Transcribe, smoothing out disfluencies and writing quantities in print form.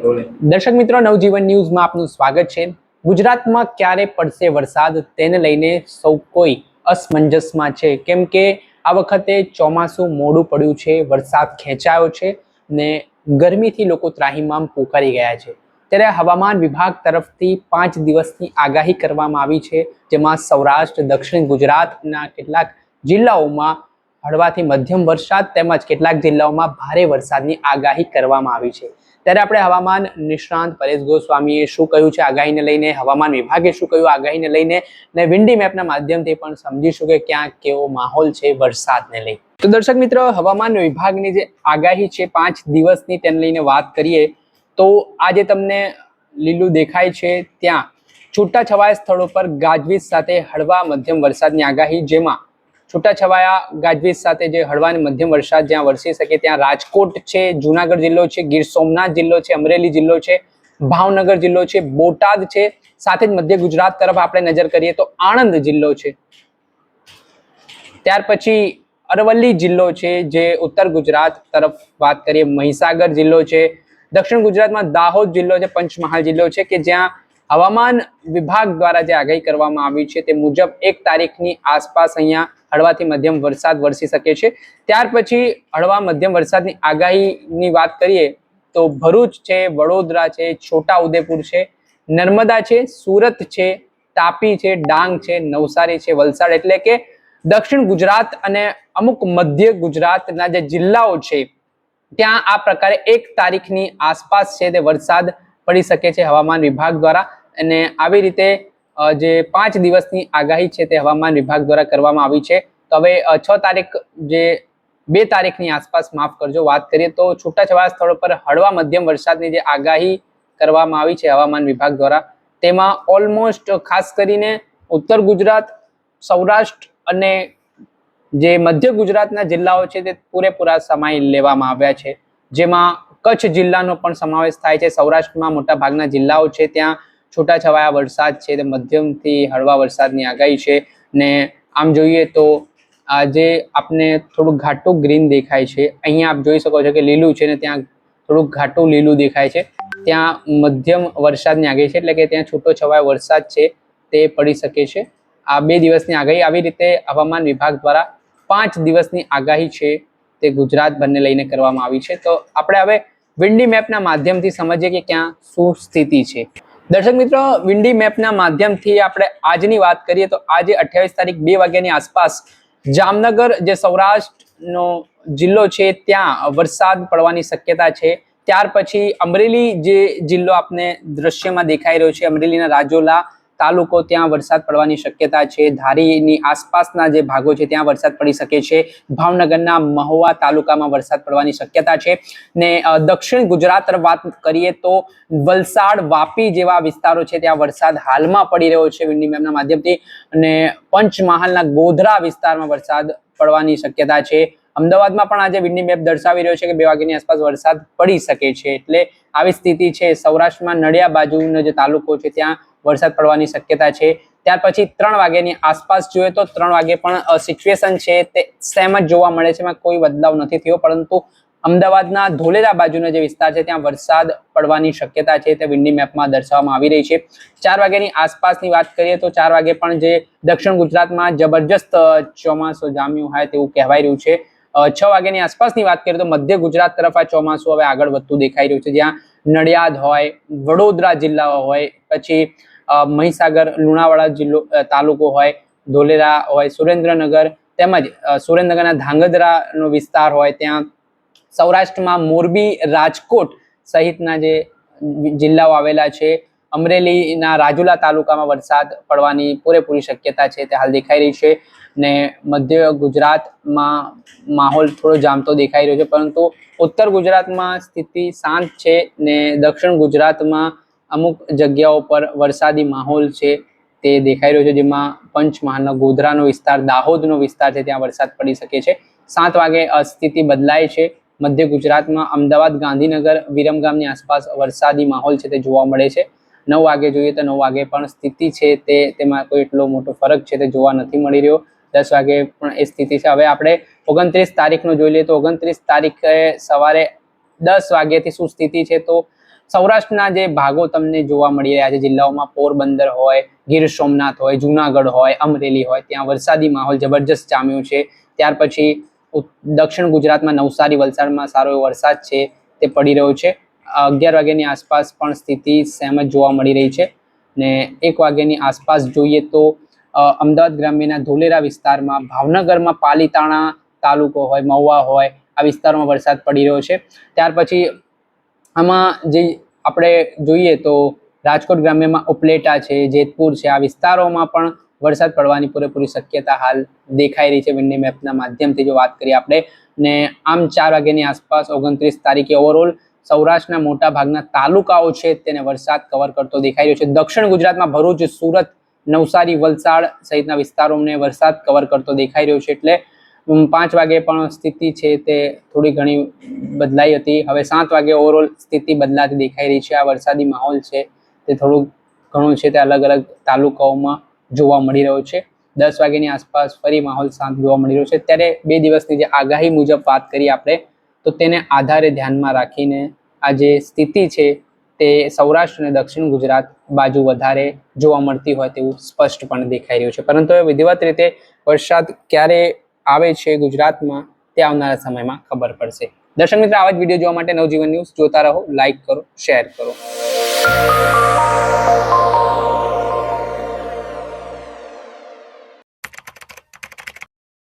દર્શક મિત્રો, નવજીવન ન્યૂઝમાં આપનું સ્વાગત છે। ગુજરાતમાં ક્યારે પડશે વરસાદ તેને લઈને સૌ કોઈ અસમંજસમાં છે, કેમ કે આ વખતે ચોમાસું મોડું પડ્યું છે, વરસાદ ખેંચાયો છે ને ગરમીથી લોકો ત્રાહિમામ પોકારી ગયા છે। ત્યારે હવામાન વિભાગ તરફથી 5 દિવસની આગાહી કરવામાં આવી છે, જેમાં સૌરાષ્ટ્ર, દક્ષિણ ગુજરાતના કેટલાક જિલ્લાઓમાં હળવાથી મધ્યમ વરસાદ તેમજ કેટલાક જિલ્લાઓમાં ભારે વરસાદની આગાહી કરવામાં આવી છે। ત્યારે આપણે હવામાન નિષ્ણાંત પરેશ ગોસ્વામીએ શું કહ્યું છે આગાહીને લઈને, હવામાન વિભાગે શું કહ્યું આગાહીને લઈને, ને વિન્ડી મેપના માધ્યમથી પણ સમજીશું કે ક્યાં કેવો માહોલ છે વરસાદને લઈ। તો દર્શક મિત્રો, હવામાન વિભાગની જે આગાહી છે 5 દિવસની તેને લઈને વાત કરીએ તો આજે તમને લીલું દેખાય છે ત્યાં છૂટાછવાયા સ્થળો પર ગાજવીજ સાથે હળવા મધ્યમ વરસાદની આગાહી, જેમાં છૂટાછવાયા ગાજવીજ સાથે જે હળવા અને મધ્યમ વરસાદ જ્યાં વરસી શકે ત્યાં રાજકોટ છે, જુનાગઢ જિલ્લો છે, ગીર સોમનાથ જિલ્લો છે, અમરેલી જિલ્લો છે, ભાવનગર જિલ્લો છે, બોટાદ છે, સાથે જ મધ્ય ગુજરાત તરફ આપણે નજર કરીએ તો આણંદ જિલ્લો છે, ત્યાર પછી અરવલ્લી જિલ્લો છે, જે ઉત્તર ગુજરાત તરફ વાત કરીએ મહીસાગર જિલ્લો છે, દક્ષિણ ગુજરાતમાં દાહોદ જિલ્લો છે, પંચમહાલ જિલ્લો છે કે જ્યાં હવામાન વિભાગ દ્વારા જે આગાહી કરવામાં આવી છે તે મુજબ 1 તારીખની આસપાસ અહીંયા હળવાથી મધ્યમ વરસાદ વરસી શકે છે। ત્યાર પછી હળવા મધ્યમ વરસાદની આગાહીની વાત કરીએ તો ભરૂચ છે, વડોદરા છે, છોટા ઉદેપુર છે, નર્મદા છે, સુરત છે, તાપી છે, ડાંગ છે, નવસારી છે, વલસાડ એટલે કે દક્ષિણ ગુજરાત અને અમુક મધ્ય ગુજરાતના જે જિલ્લાઓ છે ત્યાં આ પ્રકારે 1 તારીખની આસપાસ છે તે વરસાદ પડી શકે છે હવામાન વિભાગ દ્વારા। અને આવી રીતે જે 5 દિવસની આગાહી છે તે હવામાન વિભાગ દ્વારા કરવામાં આવી છે। તો હવે 6 તારીખ જે 2 તારીખની આસપાસ માફ કરજો વાત કરીએ તો છૂટાછવાયા સ્થળો પર હળવા મધ્યમ વરસાદની જે આગાહી કરવામાં આવી છે હવામાન વિભાગ દ્વારા, તેમાં ઓલમોસ્ટ ખાસ કરીને ઉત્તર ગુજરાત, સૌરાષ્ટ્ર અને જે મધ્ય ગુજરાતના જિલ્લાઓ છે તે પૂરેપૂરા સમાઈ લેવામાં આવ્યા છે, જેમાં કચ્છ જિલ્લાનો પણ સમાવેશ થાય છે। સૌરાષ્ટ્રમાં મોટા ભાગના જિલ્લાઓ છે ત્યાં છૂટાછવાયા વરસાદ છે તે મધ્યમથી હળવા વરસાદની આગાહી છે। ને આમ જોઈએ તો આજે આપને થોડું ઘાટું ગ્રીન દેખાય છે, અહીંયા આપ જોઈ શકો છો કે લીલું છે ને ત્યાં થોડું ઘાટું લીલું દેખાય છે, ત્યાં મધ્યમ વરસાદની આગાહી છે, એટલે કે ત્યાં છૂટોછવાયો વરસાદ છે તે પડી શકે છે। આ 2 દિવસની આગાહી આવી રીતે હવામાન વિભાગ દ્વારા 5 દિવસની આગાહી છે તે ગુજરાત બંને લઈને કરવામાં આવી છે। તો આપણે હવે વિન્ડી મેપના માધ્યમથી સમજીએ કે ક્યાં શું સ્થિતિ છે। દર્શક મિત્રો, વિન્ડી મેપના માધ્યમથી આપણે આજની વાત કરીએ તો આજે 28 તારીખ 2 વાગ્યાની આસપાસ જામનગર જે સૌરાષ્ટ્રનો જિલ્લો છે ત્યાં વરસાદ પડવાની શક્યતા છે। ત્યાર પછી અમરેલી જે જિલ્લો આપને દ્રશ્યમાં દેખાઈ રહ્યો છે, અમરેલીના રાજોલા તાલુકો, ત્યાં વરસાદ પડવાની શક્યતા છે। ધારીની આસપાસના જે ભાગો છે ત્યાં વરસાદ પડી શકે છે। ભાવનગરના મહુવા તાલુકામાં વરસાદ પડવાની શક્યતા છે। ને દક્ષિણ ગુજરાત તરફ વાત કરીએ તો વલસાડ, વાપી જેવા વિસ્તારો છે ત્યાં વરસાદ હાલમાં પડી રહ્યો છે વિન્ડી મેપના માધ્યમથી, અને પંચમહાલના ગોધરા વિસ્તારમાં વરસાદ પડવાની શક્યતા છે। અમદાવાદમાં પણ આજે વિન્ડી મેપ દર્શાવી રહ્યો છે કે 2 વાગ્યાની આસપાસ વરસાદ પડી શકે છે, એટલે આવી સ્થિતિ છે। સૌરાષ્ટ્રમાં નડિયા બાજુનો જે તાલુકો છે ત્યાં વરસાદ પડવાની શક્યતા છે। ત્યાર પછી 3 વાગ્યાની આસપાસ જોઈએ તો 3 વાગે પણ સિચ્યુએશન છે તે સેમ જ જોવા મળે છે, એમાં કોઈ બદલાવ નથી થયો, પરંતુ અમદાવાદના ધોલેરા બાજુનો જે વિસ્તાર છે ત્યાં વરસાદ પડવાની શક્યતા છે તે વિન્ડી મેપમાં દર્શાવવામાં આવી રહી છે। 4 વાગ્યાની આસપાસની વાત કરીએ તો 4 વાગે પણ જે દક્ષિણ ગુજરાતમાં જબરજસ્ત ચોમાસું જામ્યું હોય તેવું કહેવાય રહ્યું છે। 6 વાગ્યાની આસપાસની વાત કરીએ તો મધ્ય ગુજરાત તરફ આ ચોમાસું હવે આગળ વધતું દેખાઈ રહ્યું છે, જ્યાં નડિયાદ હોય, વડોદરા જિલ્લા હોય, પછી મહીસાગર, લુણાવાડા જિલ્લો તાલુકો હોય, ધોલેરા હોય, સુરેન્દ્રનગર તેમજ સુરેન્દ્રનગરના ધાંગધ્રાનો વિસ્તાર હોય, ત્યાં સૌરાષ્ટ્રમાં મોરબી, રાજકોટ સહિતના જે જિલ્લાઓ આવેલા છે, અમરેલીના રાજુલા તાલુકામાં વરસાદ પડવાની પૂરેપૂરી શક્યતા છે તે હાલ દેખાઈ રહી છે। ને મધ્ય ગુજરાતમાં માહોલ થોડો જામતો દેખાઈ રહ્યો છે, પરંતુ ઉત્તર ગુજરાતમાં સ્થિતિ શાંત છે ને દક્ષિણ ગુજરાતમાં અમુક જગ્યાઓ પર વરસાદી માહોલ છે તે દેખાઈ રહ્યો છે, જેમાં પંચમહાલનો ગોધરાનો વિસ્તાર, દાહોદનો વિસ્તાર છે ત્યાં વરસાદ પડી શકે છે। 7 વાગે સ્થિતિ બદલાય છે, મધ્ય ગુજરાતમાં અમદાવાદ, ગાંધીનગર, વિરમગામની આસપાસ વરસાદી માહોલ છે તે જોવા મળે છે। 9 વાગે જોઈએ તો 9 વાગે પણ સ્થિતિ છે તેમાં કોઈ એટલો મોટો ફરક છે તે જોવા નથી મળી રહ્યો। 10 વાગે પણ એ સ્થિતિ છે। હવે આપણે 29 તારીખનો જોઈ લઈએ તો 29 તારીખે સવારે 10 વાગ્યાથી શું સ્થિતિ છે તો સૌરાષ્ટ્રના જે ભાગો તમને જોવા મળી રહ્યા છે જિલ્લાઓમાં, પોરબંદર હોય, ગીર સોમનાથ હોય, જુનાગઢ હોય, અમરેલી હોય, ત્યાં વરસાદી માહોલ જબરજસ્ત જામ્યો છે. ત્યાર પછી દક્ષિણ ગુજરાતમાં નવસારી, વલસાડમાં સારો એવો વરસાદ છે તે પડી રહ્યો છે. 11 વાગ્યાની આસપાસ પણ સ્થિતિ સેમ જ જોવા મળી રહી છે. ને 1 વાગ્યાની આસપાસ જોઈએ તો અમદાવાદ ગ્રામ્યના ધોલેરા વિસ્તારમાં, ભાવનગરમાં પાલીતાણા તાલુકો હોય, મહુવા હોય, આ વિસ્તારોમાં વરસાદ પડી રહ્યો છે. ત્યાર પછી આમાં જે આપણે જોઈએ તો રાજકોટ ગ્રામ્યમાં ઉપલેટા છે, જેતપુર છે, આ વિસ્તારોમાં પણ વરસાદ પડવાની પૂરેપૂરી શક્યતા હાલ દેખાઈ રહી છે વિન્ડી મેપના માધ્યમથી જો વાત કરીએ આપણે. ને આમ 4 વાગ્યાની આસપાસ 29 તારીખે ઓવરઓલ સૌરાષ્ટ્રના મોટા ભાગના તાલુકાઓ છે તેને વરસાદ કવર કરતો દેખાઈ રહ્યો છે. દક્ષિણ ગુજરાતમાં ભરૂચ, સુરત, નવસારી, વલસાડ સહિતના વિસ્તારોને વરસાદ કવર કરતો દેખાઈ રહ્યો છે. એટલે 5 વાગે પણ સ્થિતિ છે તે થોડી ઘણી બદલાઈ હતી. હવે 7 વાગે ઓવરઓલ સ્થિતિ બદલાતી દેખાઈ રહી છે. આ વરસાદી માહોલ છે તે થોડું ઘણું છે તે અલગ અલગ તાલુકાઓમાં જોવા મળી રહ્યો છે. 10 વાગ્યાની આસપાસ ફરી માહોલ શાંત જોવા મળી રહ્યો છે. ત્યારે 2 દિવસની જે આગાહી મુજબ વાત કરીએ આપણે તો તેને આધારે ધ્યાનમાં રાખીને આ જે સ્થિતિ છે તે સૌરાષ્ટ્ર અને દક્ષિણ ગુજરાત બાજુ વધારે જોવા મળતી હોય તેવું સ્પષ્ટપણે દેખાઈ રહ્યું છે. પરંતુ હવે વિધિવત રીતે વરસાદ ક્યારે આવે છે ગુજરાતમાં તે આવનારા સમયમાં ખબર પડશે. દર્શક મિત્રો, આવા જ વિડીયો જોવા માટે નવજીવન ન્યૂઝ જોતા રહો, લાઈક કરો, શેર કરો.